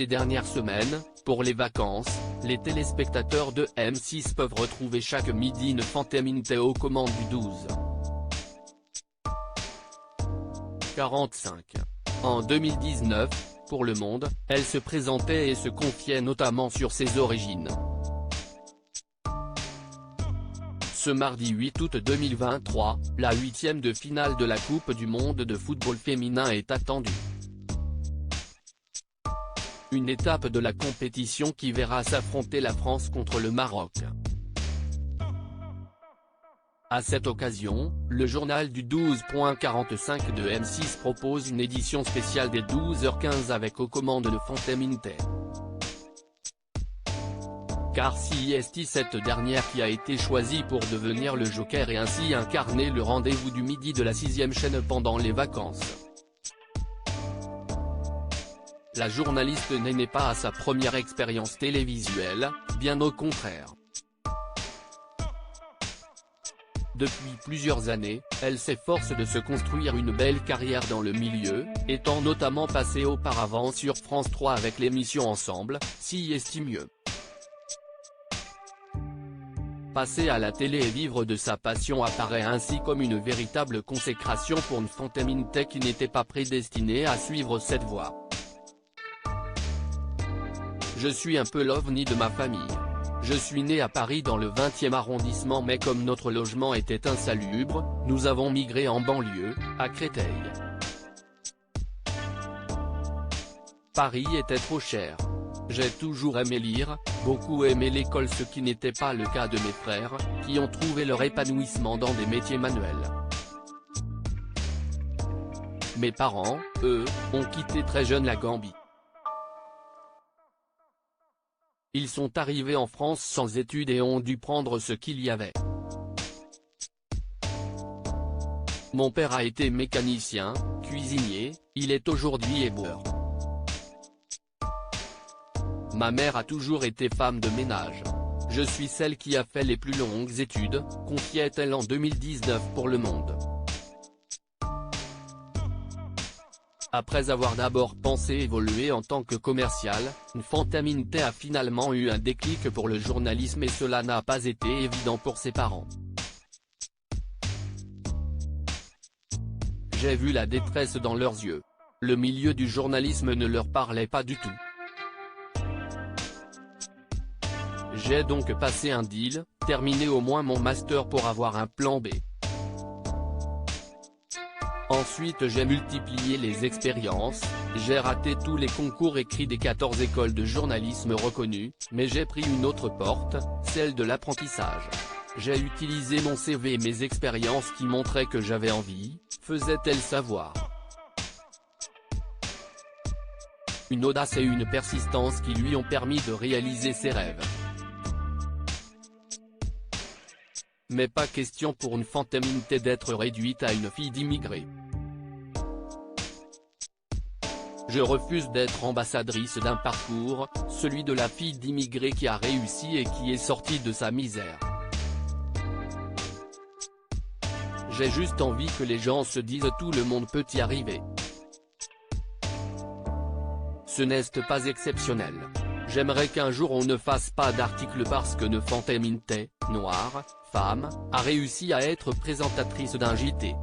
ces dernières semaines, pour les vacances, les téléspectateurs de M6 peuvent retrouver chaque midi une Fanteminte aux commandes du 12h45. En 2019, pour Le Monde, elle se présentait et se confiait notamment sur ses origines. Ce mardi 8 août 2023, la 8e de finale de la Coupe du monde de football féminin est attendue. Une étape de la compétition qui verra s'affronter la France contre le Maroc. À cette occasion, le journal du 12h45 de M6 propose une édition spéciale des 12h15 avec aux commandes de Fanteminte. Car si est cette dernière qui a été choisie pour devenir le joker et ainsi incarner le rendez-vous du midi de la 6e chaîne pendant les vacances. La journaliste n'est pas à sa première expérience télévisuelle, bien au contraire. Depuis plusieurs années, elle s'efforce de se construire une belle carrière dans le milieu, étant notamment passée auparavant sur France 3 avec l'émission Ensemble, si est mieux. Passer à la télé et vivre de sa passion apparaît ainsi comme une véritable consécration pour une Fanteminte qui n'était pas prédestinée à suivre cette voie. Je suis un peu l'ovni de ma famille. Je suis né à Paris dans le 20e arrondissement mais comme notre logement était insalubre, nous avons migré en banlieue, à Créteil. Paris était trop cher. J'ai toujours aimé lire, beaucoup aimé l'école, ce qui n'était pas le cas de mes frères, qui ont trouvé leur épanouissement dans des métiers manuels. Mes parents, eux, ont quitté très jeunes la Gambie. Ils sont arrivés en France sans études et ont dû prendre ce qu'il y avait. Mon père a été mécanicien, cuisinier, il est aujourd'hui éboueur. Ma mère a toujours été femme de ménage. Je suis celle qui a fait les plus longues études, confiait-elle en 2019 pour Le Monde. Après avoir d'abord pensé évoluer en tant que commercial, une Fanteminte a finalement eu un déclic pour le journalisme et cela n'a pas été évident pour ses parents. J'ai vu la détresse dans leurs yeux. Le milieu du journalisme ne leur parlait pas du tout. J'ai donc passé un deal, terminé au moins mon master pour avoir un plan B. Ensuite j'ai multiplié les expériences, j'ai raté tous les concours écrits des 14 écoles de journalisme reconnues, mais j'ai pris une autre porte, celle de l'apprentissage. J'ai utilisé mon CV et mes expériences qui montraient que j'avais envie, faisait-elle savoir. Une audace et une persistance qui lui ont permis de réaliser ses rêves. Mais pas question pour une Fanteminte d'être réduite à une fille d'immigré. Je refuse d'être ambassadrice d'un parcours, celui de la fille d'immigré qui a réussi et qui est sortie de sa misère. J'ai juste envie que les gens se disent tout le monde peut y arriver. Ce n'est pas exceptionnel. J'aimerais qu'un jour on ne fasse pas d'article parce que une Fanteminte, noire, femme, a réussi à être présentatrice d'un JT.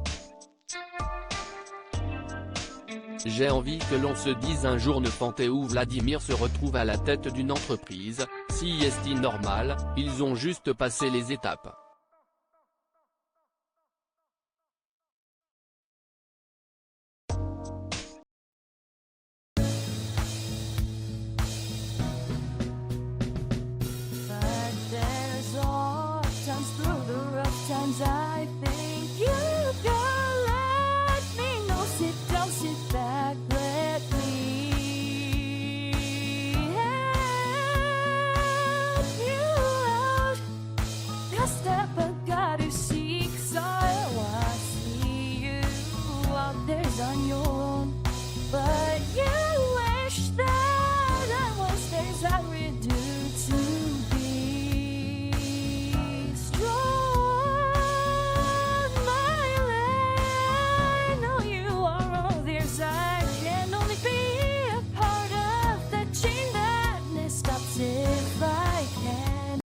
J'ai envie que l'on se dise un jour une Fanté ou Vladimir se retrouve à la tête d'une entreprise, si est normal, ils ont juste passé les étapes.